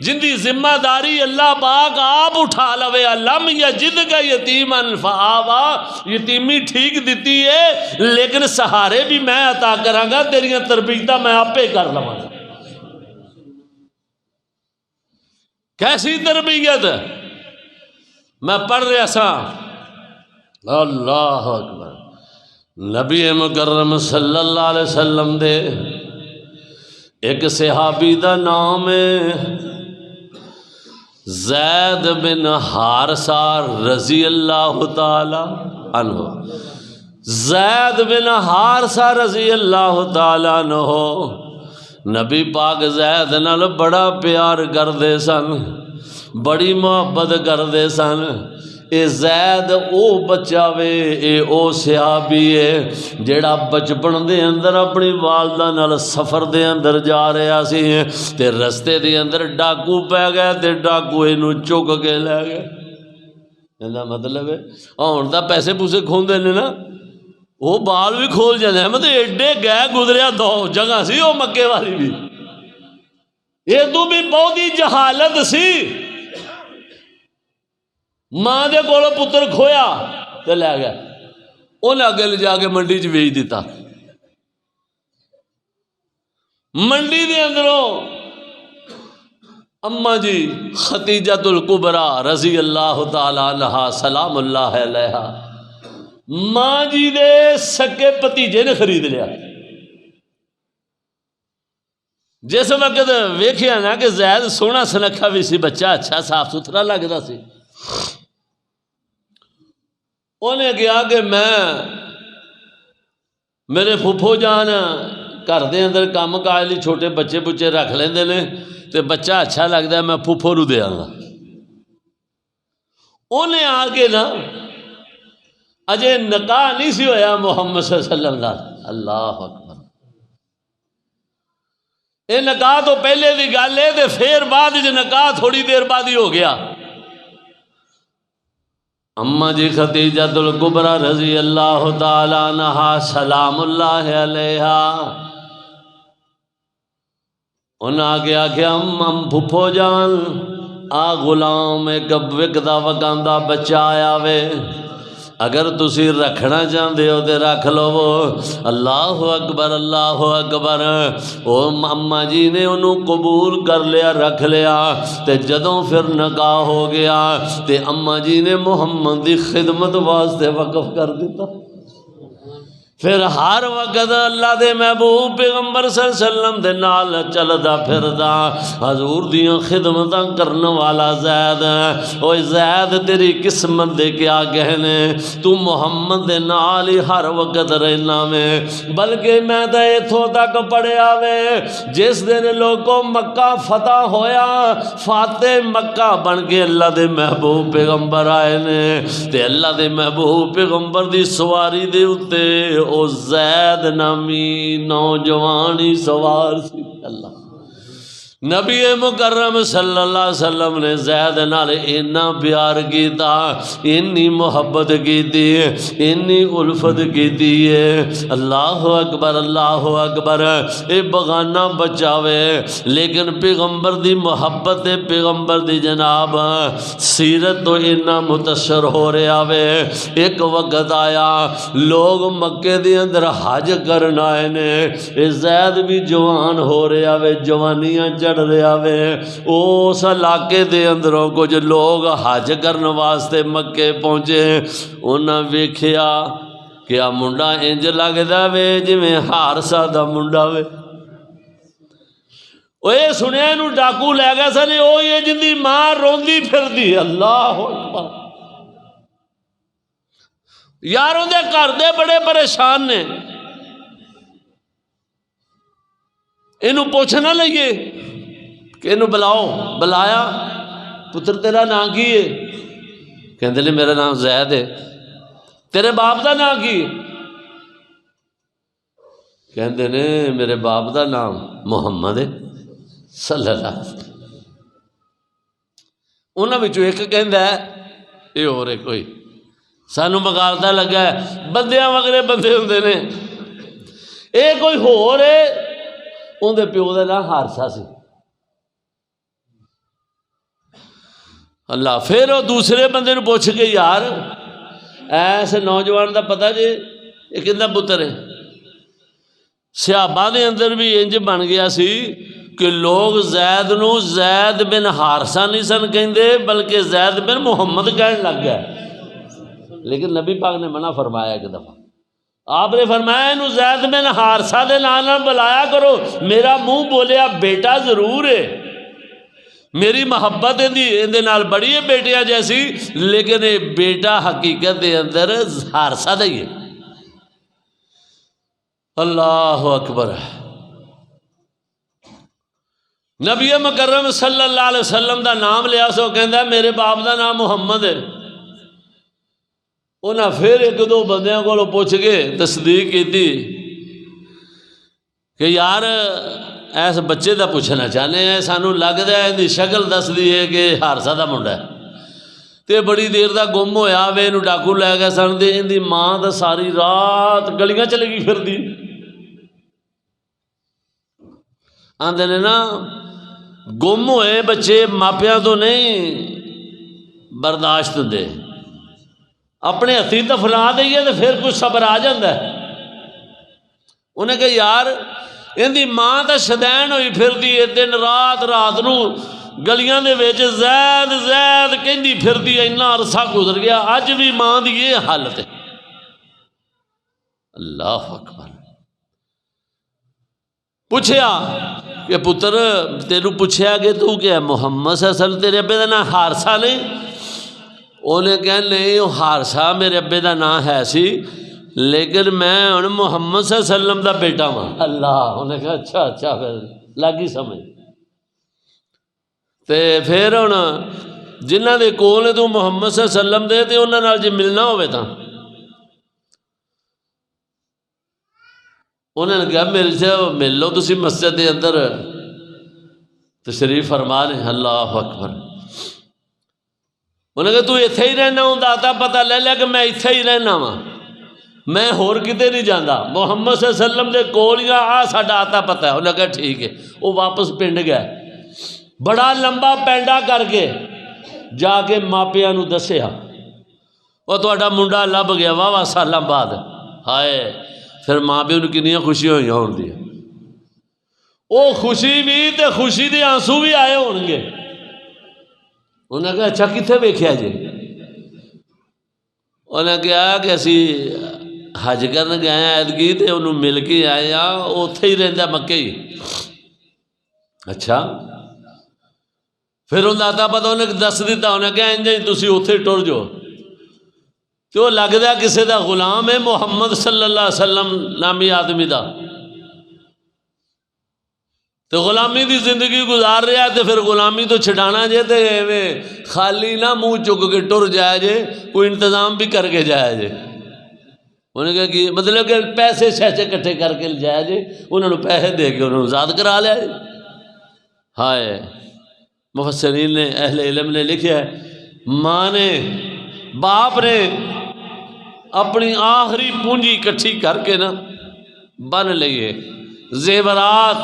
جن دی ذمہ داری اللہ پاک آپ اٹھا لوے علم یا جد کا یتیمن فآوا یتیمی ٹھیک دیتی ہے لیکن سہارے بھی میں عطا کراں گا تیریاں تربیتاں میں آپ پہ کر لواں گا کیسی تربیت میں پڑھ رہا سا اللہ اکبر نبی مکرم صلی اللہ علیہ وسلم دے ایک صحابی دا نام ہے زید بن حارثہ رضی اللہ تعالی عنہ زید بن حارثہ رضی اللہ تعالی عنہ نبی پاک زید نال بڑا پیار کردے سن بڑی محبت کردے سن اے زید او بچہ وے اے او صحابی ہے جیڑا بچپن دے اندر اپنی والدہ نال سفر دے اندر جا رہا سی تے رستے دے اندر ڈاکو پہ گئے تے ڈاکو اینو چک کے لے گئے ایسا مطلب ہے ہن دا پیسے پوسے کھوندے نے نا وہ بال بھی کھول جاندے ہیں مطلب ایڈے گئے گزریا دو جگہ سی وہ مکے والی بھی یہ تو بھی بہت ہی جہالت سی ماں دے کولو پتر کھویا تے لے گیا انہیں اگے لے جا کے منڈی چ بیچ دیتا منڈی دے اندروں اما جی ختیجۃ الکبریٰ رضی اللہ تعالی عنہا سلام اللہ علیہا ماں جی دے سکے پتیجے نے خرید لیا جس وقت ویکھیا نا کہ زید سونا سنکھا بھی سی بچہ اچھا صاف ستھرا لگتا سی انہیں کہا کہ میں میرے پھپھو جان گھر دے اندر کام کاج لئی چھوٹے بچے بچے رکھ لیندے نے تے بچہ اچھا لگتا ہے میں پھپھو نو دے آنگا انہیں آ کے نا اجے نکاح نہیں سی ہویا محمد صلی اللہ علیہ وسلم دا اللہ اکبر اے نکاح تو پہلے دی گل ہے تے پھر بعد جو نکاح تھوڑی دیر بعد ہی ہو گیا اما جی ختیجۃ الکبریٰ رضی اللہ تعالی عنہا سلام اللہ علیہا انہیں آگے آکھیا ام پھپھو جان آ غلام ایک وکدا وکاندا بچہ آیا وے اگر تسی رکھنا چاہتے ہو تو رکھ لو۔ اللہ اکبر اللہ اکبر۔ او اما جی نے انہوں قبول کر لیا، رکھ لیا، تے جدوں پھر نکاح ہو گیا تے اما جی نے محمد دی خدمت واسطے وقف کر دیتا۔ پھر ہر وقت اللہ دے محبوب پیغمبر صلی اللہ علیہ وسلم دے نال چلدا پھردا حضور دیاں خدمتاں کرن والا زید۔ اوے زید تیری قسمت دے کیا کہنے، تو محمد دے نال ہی ہر وقت رہنا میں۔ بلکہ میں تے ایتھوں تک پڑھیا وے جس دن لوگوں مکہ فتح ہویا، فاتح مکہ بن کے اللہ دے محبوب پیغمبر آئے نے تے اللہ دے محبوب پیغمبر دی سواری دے اتے او زید نامی نوجوان ہی سوار سی۔ اللہ نبی مکرم صلی اللہ علیہ وسلم نے زید نال اتنا پیار کیتا، اتنی محبت کیتی، اتنی الفت کیتی ہے۔ اللہ اکبر اللہ اکبر۔ اے بغانہ بچاوے لیکن پیغمبر دی محبت پیغمبر دی جناب سیرت تو اتنا متاثر ہو رہا وے۔ ایک وقت آیا لوگ مکے دے اندر حج کرن آئے نے، اے زید بھی جوان ہو رہا وے، جوانیاں چڑھ رہا وے۔ اس علاقے دے اندروں کچھ لوگ حج کرن واسطے مکے پہنچے، انہاں ویکھیا کہ آ منڈا انج لگدا وے جویں ہارسا دا منڈا وے۔ اوے سنیا اینوں ڈاکو لے گئے سن، او یہ جندی ماں روندی پھردی۔ اللہ اکبر۔ یار اون دے گھر دے بڑے پریشان نے، اینوں پوچھ نہ لئیے کہ اینوں بلاؤ۔ بلایا، پتر تیرا نام کی ہے؟ کہندے نے میرا نام زید ہے۔ تیرے باپ دا نام کی؟ کہندے نے میرے باپ دا نام محمد ہے صلی اللہ علیہ وسلم۔ انہاں وچوں ایک کہندا ہے اے اور ہے کوئی، سانوں مغالطہ لگا ہے، بندیاں وغیرہ بندے ہوندے نے، اے کوئی ہور ہے، اون دے پیو دا نام ہارسا سی۔ اللہ پھر وہ دوسرے بندے نو پوچھ کے یار ایسے نوجوان دا پتہ جی یہ کہندا پتر ہے؟ صحابہ دے اندر بھی انج بن گیا سی کہ لوگ زید نو زید بن ہارسا نہیں سن کہندے بلکہ زید بن محمد کہن لگ گئے۔ لیکن نبی پاک نے منع فرمایا ایک دفعہ، آپ نے فرمایا انہوں زید بن ہارسا دے نام بلایا کرو، میرا منہ بولیا بیٹا ضرور ہے، میری محبت اندے نال بڑی ہے بیٹیاں جیسی، لیکن یہ بیٹا حقیقت دے اندر ہارسا دا ہی ہے۔ اللہ اکبر۔ نبی مکرم صلی اللہ علیہ وسلم دا نام لیا سو کہندا میرے باپ دا نام محمد ہے۔ انہاں پھر ایک دو بندیاں کو پوچھ کے تصدیق کی تھی کہ یار ایس بچے دا پوچھنا چاہنے ہیں، سانو لگدا ہے اندی شکل دس دی ہے کہ ہارسا دا منڈا ہے، تے بڑی دیر دا گم ہویا وے، انہوں ڈاکو لے گئے سن دے، اندی ماں دا ساری رات گلیاں چلے گی پھر دی۔ آندے نے نا گم ہوئے بچے ماپیاں تو نہیں برداشت دے، اپنے ہتھی دفنا دئیے تو پھر کچھ صبر آ جاندہ ہے۔ انہیں کہا یار اندی ماں تا شدین ہوئی پھر دی، دن رات رات نو گلیاں دے ویچ زید زید کہندی پھر دی، اتنا عرصہ گزر گیا، اج بھی ماں دی یہ حالت ہے۔ اللہ اکبر۔ پوچھیا کہ پتر تیرو پوچھیا کہ تو کیا محمد صلی اللہ علیہ وسلم تیرے ابے دا نام ہارسا نہیں؟ انہیں کہا نہیں ہارسا میرے ابے دا نام ہے سی، لیکن میں ان محمد صلی اللہ علیہ وسلم دا بیٹا ہوں۔ اللہ انہیں کہا اچھا اچھا، پھر لگی سمجھ۔ تے پھر ان جنہ دے کول تو محمد صلی اللہ علیہ وسلم دے تے انہاں نال جے ملنا ہوئے تھا، انہوں نے کہا میرے سے مل لو، تسی مسجد دے اندر تشریف فرما لیں۔ اللہ اکبر۔ انہوں نے کہا تو ایتھے ہی رہنا ہوں، داتا پتہ لے لیا کہ میں ایتھے ہی رہنا ہوں، میں ہور کتے نہیں جاندہ، محمد صلی اللہ علیہ وسلم دے کولیاں آ ساڈا آتا پتہ ہے۔ انہوں نے کہا ٹھیک ہے۔ وہ واپس پنڈ گئے، بڑا لمبا پینڈا کر کے جا کے ماپیاں نو دسیا، وہ تہاڈا منڈا لب گیا واہ سالاں بعد، ہائے پھر ماں پیو نوں کنیاں خوشیاں ہوئیاں ہون دی، وہ خوشی بھی تے خوشی دے آنسو بھی آئے ہون گے۔ انہیں کہا اچھا کتنے ویکھیا جی؟ انہیں کہا کہ اسی حج کرن گئے ہیں ایدگی تے انہوں مل کے آئے ہیں، اوتھے ہی رہندا مکے ہی۔ اچھا پھر انہیں آتا پتا انہیں دس دیتا، انہیں کہا انجھیں تسی اوتھے ٹر جو، کہ وہ لگدا کسے دا غلام ہے محمد صلی اللہ علیہ وسلم نامی آدمی دا، تو غلامی دی زندگی گزار رہا ہے، تو پھر غلامی تو چھڈانا جے تے ایویں خالی نہ منہ چک کے ٹر جائے جے، کوئی انتظام بھی کر کے جائے جے۔ انہوں نے کہا کہ مطلب کہ پیسے شیسے کٹھے کر کے جائے جے، انہوں نے پیسے دے کے انہوں نے آزاد کرا لیا جے۔ ہائے مفسرین نے اہل علم نے لکھا ہے ماں نے باپ نے اپنی آخری پونجی اکٹھی کر کے نا بن لئیے زیورات،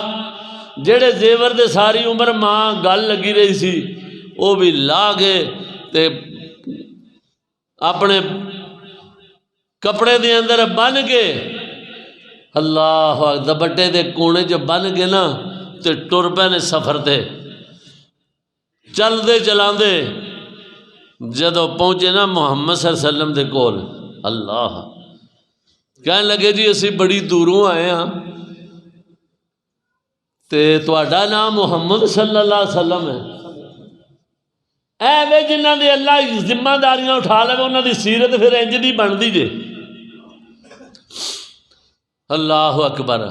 جڑے زیور دے ساری عمر ماں گل لگی رہی سی وہ بھی لا کے تے اپنے کپڑے دے اندر بن کے اللہ دوپٹے دے کونے جو بن کے نا تے ٹر پے نے سفر تے چل دے چلان دے جدو پہنچے نا محمد صلی اللہ علیہ وسلم دے کول، اللہ کہنے لگے جی اسی بڑی دوروں آئے ہاں تے تہاڈا نام محمد صلی اللہ علیہ وسلم ہے، اے وے جنہاں دی اللہ ذمہ داریاں اٹھا لے انہاں دی سیرت پھر انج دی بندی جے۔ اللہ اکبر۔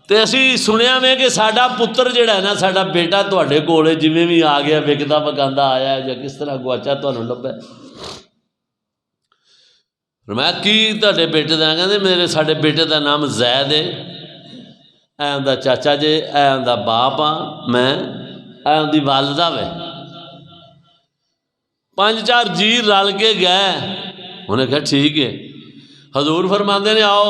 تے اسی سنیا میں کہ ساڈا پتر جڑا ہے نا ساڈا بیٹا تہاڈے کول ہے، جویں بھی آ گیا وکدا پکاندا آیا ہے یا کس طرح گواچا تانوں لبھا ہے۔ فرمایا کی تہاڈے بیٹے دا؟ کہندے میرے ساڈے بیٹے دا نام زید ہے، اے اوندا چاچا جے، اے اوندا باپ ہاں میں، اے اندی والدہ وے۔ پانچ چار جی رل کے گئے، انہیں کہا ٹھیک ہے۔ حضور فرماندے نے آؤ،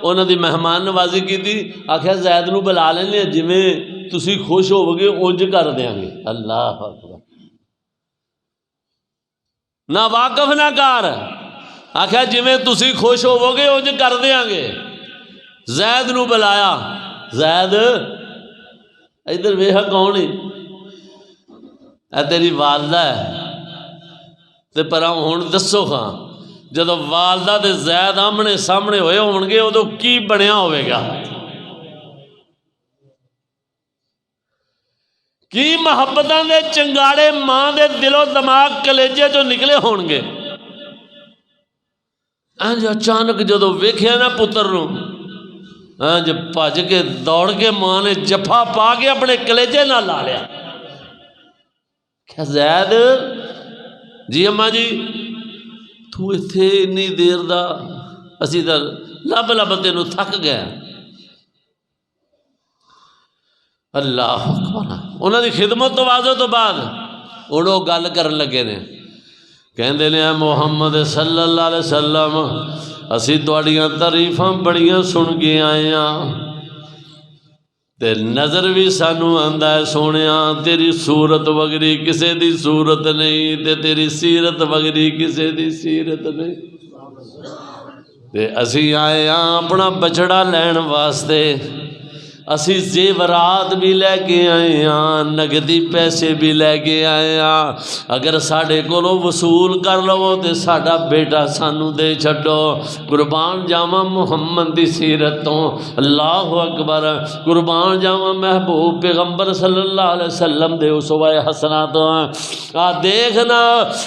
انہوں دی مہمان نوازی کی تھی، آخیا زید نو بلا لینے جویں تسی خوش ہو گے اونج کر دیاں گے۔ اللہ اکبر، نہ واقف نہ کار، آخیا جویں تسی خوش ہو گے اونج کر دیاں گے۔ زید نو بلایا، زید ادھر ویکھ کون ہے؟ اے تیری والدہ ہے۔ تے پر ہن دسو خاں جدو والدہ دے زید آمنے سامنے ہوئے ہون گے ادو کی بنیا ہوئے گا؟ کی محبتاں دے چنگاڑے ماں دے دل و دماغ کلیجے جو نکلے ہون گے؟ انج اچانک جدو ویکھیا نا پتر نو، انج بھج کے دوڑ کے ماں نے جفا پا کے اپنے کلیجے نہ لا لیا۔ کہ زید جی اماں جی تو اتھے انی دیر دا اسی دا لب لب تینوں تھک گیا۔ اللہ اکبر، انہوں دی خدمت توازو تو بعد انہوں گل کرن لگے نے، کہندے نے محمد صلی اللہ علیہ وسلم اسی تواڈیاں تعریفاں بڑیاں سن کے آئے ہاں تے نظر بھی سانو آندا ہے سونیا تیری صورت وگری کسے دی صورت نہیں تے تیری سیرت وگری کسے دی سیرت نہیں، تے اسی آئے ہاں اپنا بچڑا لین واسطے، اسی زیورات بھی لے کے آئے ہاں، نگدی پیسے بھی لے کے آئے ہاں، اگر ساڑھے کولو وصول کر لو تے ساڑھا بیٹا سانو دے چھڑو، قربان جاواں محمد دی سیرتوں، اللہ اکبر، قربان جاواں محبوب پیغمبر صلی اللہ علیہ وسلم دے اسوہ حسناتوں۔ دیکھنا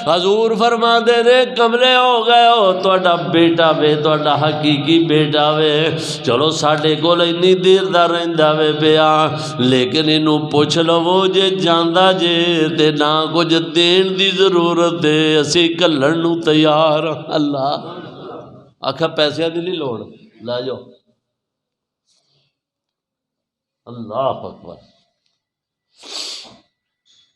حضور فرما دے رے کملے ہو گئے ہو، توڑا بیٹا وے توڑا حقیقی بیٹا وے، چلو ساڑھے کول اتنی دیر دا رہندا وے پیا، لیکن انہوں پوچھ لو جے جاندہ جے تے نہ کچھ دین دی ضرورت ہے، اسی کلن نو تیار۔ اللہ آکھا پیسے دی نہیں لوڑ، لا جاؤ۔ اللہ اکبر۔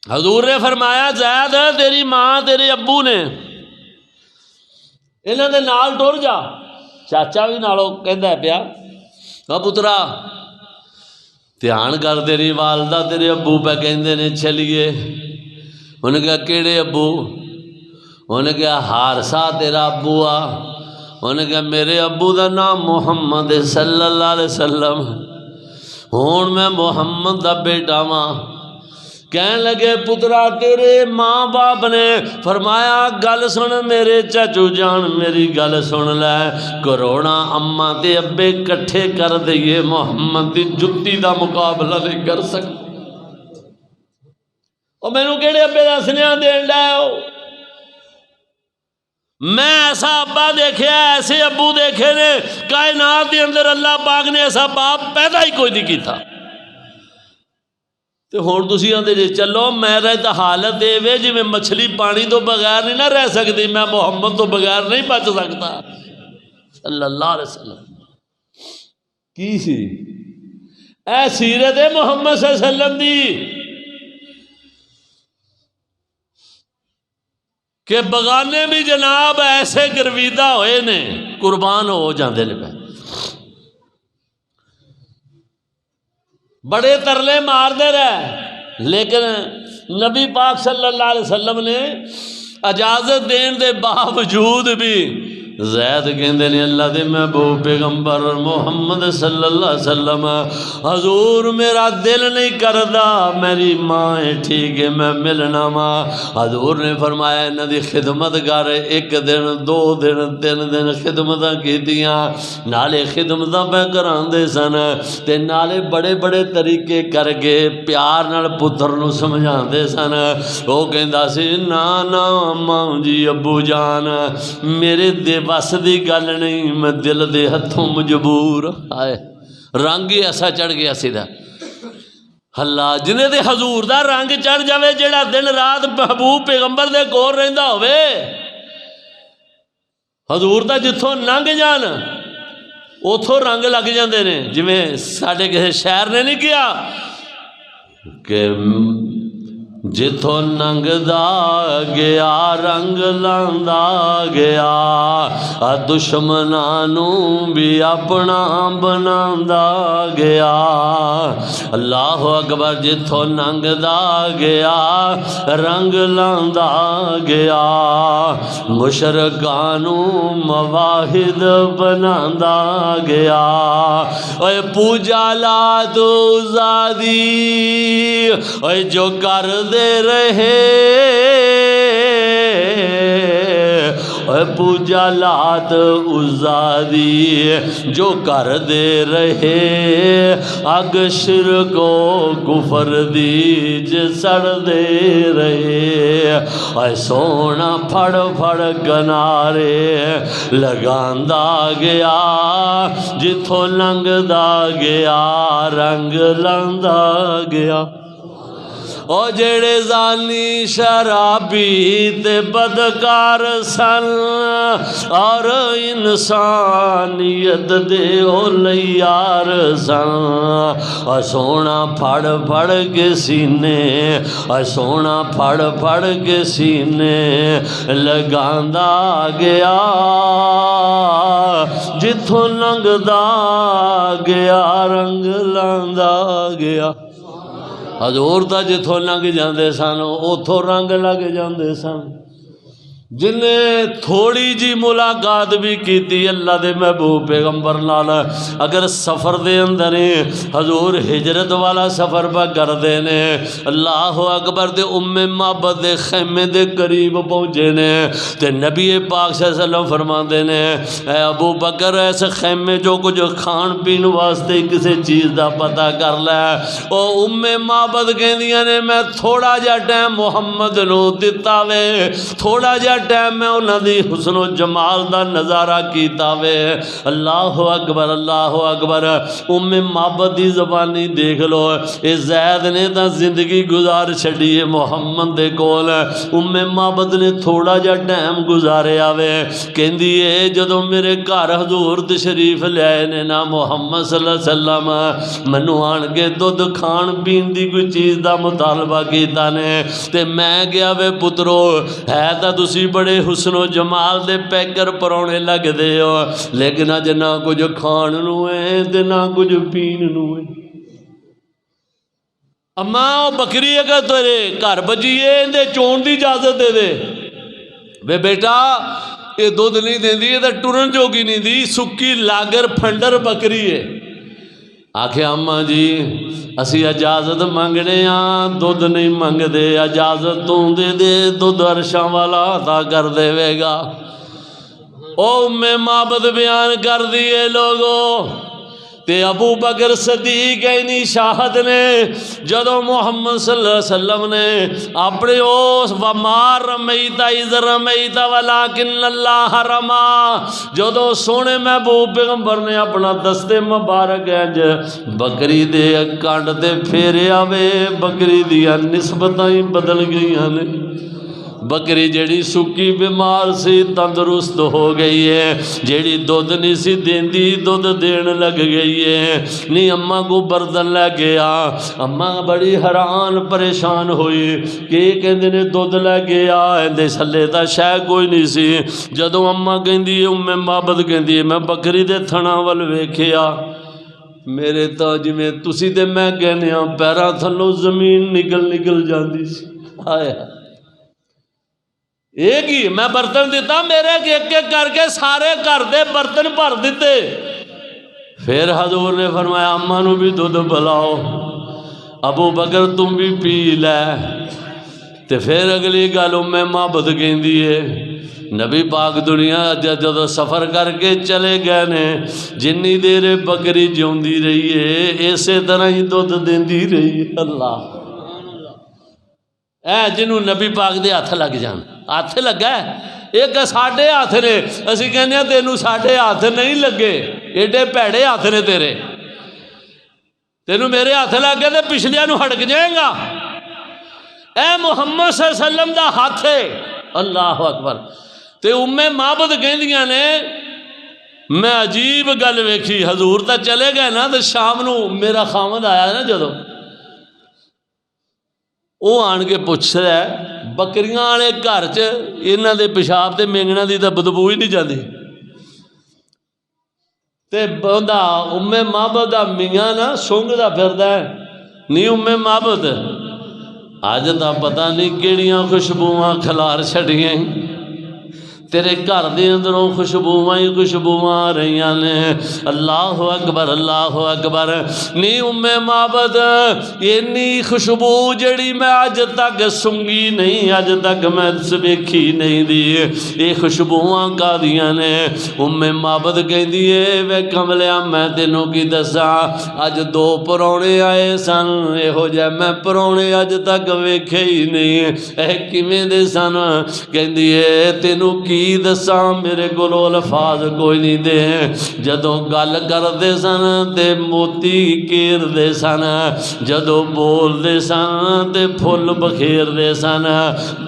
حضور نے فرمایا زید تیری ماں تیرے ابو نے انہاں دے نال ٹر جا، چاچا بھی نالو کہندا ہے پیا پترا دھیان کر تیری والدہ تیرے ابو پہ کہندے نے چلیے۔ انہوں نے کہا کیڑے ابو؟ انہیں کہا حارثہ تیرا ابو آ؟ انہیں کہا میرے ابو دا نام محمد صلی اللہ علیہ وسلم، ہون میں محمد دا بیٹا ماں۔ کہنے لگے پترا تیرے ماں باپ نے فرمایا گل سن میرے چچو جان، میری گل سن لے، کروڑا اماں تے ابے کٹھے کر دئیے محمد دی جتی دا مقابلہ نہیں کر سکتے۔ اور میں نو کہڑے ابے دا سنیا دین لائے ہو؟ میں ایسا ابا دیکھے، ایسے ابو دیکھے نے، کائنات دے اندر اللہ پاک نے ایسا باپ پیدا ہی کوئی نہیں کی تھا۔ تو ہون تسی آندے جے چلو میرا تو حالت اے وے جی میں مچھلی پانی تو بغیر نہیں نہ رہ سکتی، میں محمد تو بغیر نہیں بچ سکتا صلی اللہ علیہ وسلم۔ کی سی اے سیرت محمد صلی اللہ علیہ وسلم دی کہ بغانے بھی جناب ایسے گرویدہ ہوئے نے، قربان ہو جاندے نے پہ، بڑے ترلے مار دے رہے، لیکن نبی پاک صلی اللہ علیہ وسلم نے اجازت دین دے باوجود بھی زید کہندے نے اللہ دے محبوب پیغمبر محمد صلی اللہ علیہ وسلم حضور میرا دل نہیں کردا، میری ماں ہے ٹھیک ہے میں ملنا ماں۔ حضور نے فرمایا انہاں دی خدمت کر، ایک دن دو دن تین دن خدمتاں کیتیاں، نالے خدمتاں پہ کراندے سن تے نالے بڑے بڑے طریقے کر کے پیار نال پتر نو سمجھاندے سن۔ وہ کہندا سی نا نا ماں جی ابو جان میرے دے بس دی گل نہیں، میں دل دے ہتھوں مجبور۔ آئے رنگ ہی ایسا چڑھ گیا سیدھا اللہ، جنہیں دے حضور دا رنگ چڑھ جاوے، جیڑا دن رات محبوب پیغمبر دے کول رہندا ہوئے، حضور دا جتھوں لنگ جان اتھوں رنگ لگ جاندے نے۔ جویں ساڈے کسے شاعر نے نہیں کیا کہ جتھوں ننگ دا گیا رنگ لاندا گیا، دشمنانوں بھی اپنا بناندا گیا۔ اللہ اکبر، جتھوں ننگ دا گیا رنگ لاندا گیا، مشرکانوں مواحد بناندا گیا۔ اے پوجا لات عزا دی، اے جو کر دے رہے، اے پوجا لات عزا دی جو کر دے رہے، اگ شرک و کفر دی جے سڑ دے رہے، اے سونا پھڑ پھڑ کنارے لگاندا گیا، جتھوں لنگ دا گیا رنگ لاندا گیا۔ او جڑے زانی شرابی تے بدکار سن اور انسانیت دے اولیار سن، اور سونا پھڑ پھڑ کے سینے، اور سونا پھڑ پھڑ کے سینے لگاندا گیا، جتھوں لنگدا گیا رنگ لاندا گیا۔ حضور تا جتھوں لنگ جاندے سن اتھوں رنگ لگ جاندے سن۔ جنہیں تھوڑی جی ملاقات بھی کیتی اللہ دے محبوب پیغمبر نال، اگر سفر دے اندر حضور ہجرت والا سفر پہ کردے نے، اللہ اکبر دے معبد دے خیمے دے قریب پہنچے نے تے نبی پاک صلی اللہ علیہ وسلم فرماندے نے اے ابو بکر اس خیمے جو کچھ کھان پین واسطے کسی چیز دا پتہ کر لے۔ او معبد کہندیاں نے میں تھوڑا جا ٹائم محمد نو دتا وے، تھوڑا جا ٹائم میں انہاں دی حسن و جمال دا نظارہ کیتا وے۔ اللہ اکبر اللہ اکبر۔ معبد دی زبانی دیکھ لو، اے زید نے تا زندگی گزار چھڑی ہے محمد دے کول، معبد نے تھوڑا جا ٹائم گزارے آوے، کہندی ہے جدوں میرے گھر حضور تشریف لے آئے نے نا محمد صلی اللہ علیہ وسلم، منو آن کے دودھ کھان پین دی کوئی چیز دا مطالبہ کیتا نے تے میں گیا وے پترو ہے تا تسی بڑے حسن و جمال دے پیکر پرونے لگ دے ہو، لیکن اج نہ کچھ کھان نو ہے تے نہ کچھ پین نو ہے۔ اماں بکری اگر تیرے گھر بجیے اندے چون دی اجازت دے دے، وے بیٹا یہ دودھ نہیں دیندی، یہ تو ٹرن جوگی نہیں دی، سکی لاگر پھنڈر بکری ہے۔ آکھے اماں جی اسی اجازت منگنے ہاں، دودھ نہیں منگ دے، اجازت تو دے دے، دودھ عرشاں والا عطا کر دے وے گا۔ او ام معبد بیان کر دیے لوگوں، تے ابو بکر صدیق اینی شاہد نے جدو محمد صلی اللہ علیہ وسلم نے اپنے اس وَمَا رَمَيْتَ اِذْ رَمَيْتَ وَلَٰكِنَّ اللَّهَ رَمَىٰ، جدو سونے محبوب پیغمبر نے اپنا دستے مبارک انج بکری دے کنڈ تے پھیریا وے، بکری دیا نسبتاں ہی بدل گئیاں نے۔ بکری جیڑی سکی بیمار سی تندرست ہو گئی ہے، جیڑی دودھ نہیں سی دیندی دودھ دین لگ گئی ہے۔ نہیں اماں کو بردن لے گیا، اماں بڑی حیران پریشان ہوئی کہ کہندے نے دودھ لے گیا، اندے سلے دا شے کوئی نہیں سی۔ جدوں اماں کہندی ہے ام معبد کہندی ہے میں بکری دے تھنا ول ویکھیا، میرے تا جویں تسی تے میں کہنے ہاں پیراں تھلوں زمین نکل جاندی سی۔ آیا ایک ہی میں برتن دیتا، میرے ایک ایک کر کے سارے گھر دے برتن بھر دیتے۔ پھر حضور نے فرمایا اماں نو بھی دودھ پلاؤ، ابو بکر تم بھی پی لے۔ تے پھر اگلی گل ام معبد کہندی ہے نبی پاک دنیا جدو سفر کر کے چلے گئے نے، جنی دیر بکری جیوندی رہی ہے اسی طرح ہی دودھ دیندی رہی ہے۔ اللہ اے جنہوں نبی پاک دے ہاتھ لگ جان، ہاتھ لگا ہے ایک ساڈے ہاتھ نے، اسی کہنے ہیں تینوں ساڈے ہاتھ نہیں لگے، ایڈے پیڑے ہاتھ نے تیرے، تینوں میرے ہاتھ لگ گئے تے پچھلیاں نو ہڑک جائے گا۔ اے محمد صلی اللہ علیہ وسلم دا ہاتھ ہے۔ اللہ اکبر۔ تے ام معبد کہندیاں نے میں عجیب گل ویکھی، حضور تا چلے گئے نا تے شام نو میرا خامد آیا نا جدو، وہ آن کے پوچھ رہا ہے بکریاں والے گھر چ انہاں دے پیشاب تے مینگنا دی تے بدبو ہی نہیں جاندی، تے بندہ ام معبد دا میاں نا سونگدا پھردا ہے، نہیں ام معبد اج تا پتہ نہیں کیڑیاں خوشبوواں کھلار چھڑیاں تیرے گھر دے اندروں خوشبوواں ہی خوشبوواں آ رہی نے۔ اللہ اکبر اللہ اکبر۔ نی ام معبد اینی خوشبو جڑی میں اج تک سنگی نہیں، اج تک میں ویکھی نہیں دی، یہ خوشبوواں کا دیاں نے۔ ام معبد کہندی ہے وے کملیا میں تینوں کی دساں، اج دو پرونے آئے سن، یہو جے میں پرونے اج تک ویکھے ہی نہیں، اے کیویں دے سن؟ کہندی ہے تینوں کی دساں میرے کولو الفاظ کوئی نہیں دے، جدو گل کر دے سن تے موتی کیر دے سن، جدو بول دے سن تے پھل بخیر دے سن،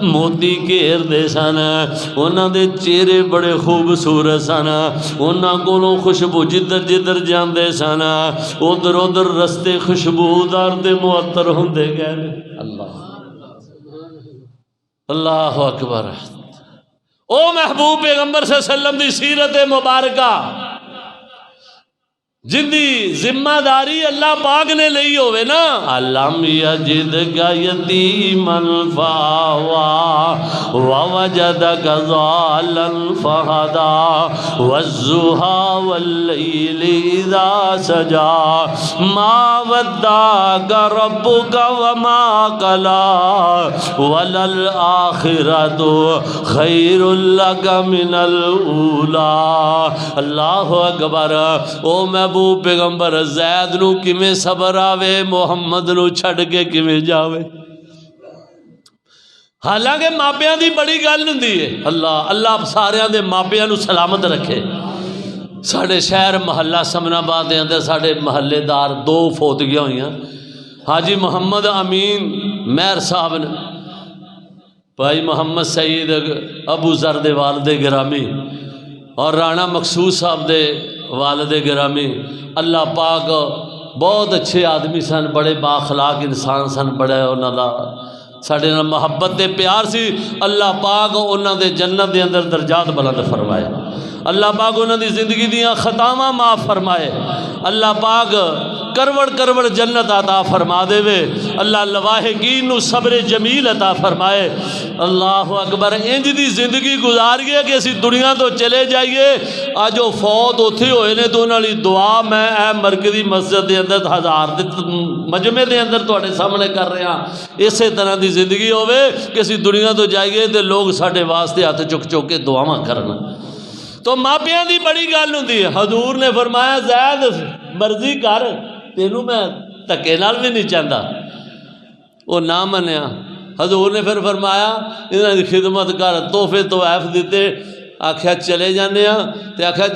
موتی کیر دے سن، انہاں دے چہرے بڑے خوبصورت سن، انہاں کولوں خوشبو جدھر جدھر جاندے سن ادھر ادھر رستے خوشبودار تے معطر ہوندے گئے۔ اللہ اللہ اکبر۔ او محبوب پیغمبر صلی اللہ علیہ وسلم دی سیرت مبارکہ جن دی ذمہ داری اللہ پاک نے لئی ہوئے نا، علم یجد کا یتیمن فاوا ووجدک ضالا فہدا والضحی واللیل اذا سجا ما ودعک ربک وما قلا وللآخرۃ خیر لک من الاولی۔ اللہ اکبر۔ او محبوب پیغمبر زید نو کیویں صبر آوے، محمد نو چھڑ کے کیویں جاوے؟ حالانکہ ماپیاں دی بڑی گل ہوندی ہے۔ اللہ ساریاں دے ماپیاں نو سلامت رکھے۔ ساڑھے شہر محلہ سمن آباد دے اندر ساڑھے محلے دار دو فوتگیاں ہوئیاں، حاجی محمد امین مہر صاحب نے، بھائی محمد سعید ابو ذر دے والد گرامی، اور رانا مقصود صاحب دے والد گرامی۔ اللہ پاک بہت اچھے آدمی سن، بڑے باخلاق انسان سن، بڑے انہاں دا ساڑھے نال محبت دے پیار سی۔ اللہ پاک انہاں دے جنت دے اندر درجات بلند فرمائے، اللہ پاک انہاں دی زندگی دیاں خطاواں معاف فرمائے، اللہ پاک کروڑ کروڑ جنت عطا فرما دے وے، اللہ لواحقین نو صبر جمیل عطا فرمائے۔ اللہ اکبر، انج دی زندگی گزاریے کہ اسی دنیا تو چلے جائیے، آج وہ فوت اتھے ہوئے نے تو انہوں نے دعا میں اے مرکزی مسجد دے اندر ہزار مجمع دے اندر تواڈے سامنے کر رہے ہیں۔ اسی طرح دی زندگی ہوئے کہ اسی دنیا تو جائیے تے لوگ ساڈے واسطے ہاتھ چک چک کے دعاواں کرنا۔ تو ماپیاں دی بڑی گل ہوندی ہے۔ حضور نے فرمایا زید مرضی کر، تینوں میں دھکے نال بھی نہیں چاہتا، وہ نہ منیا۔ حضور نے پھر فرمایا انہاں دی خدمت کر، تحفے توائف دیتے، آکھیا چلے جانے ہاں تے آکھیا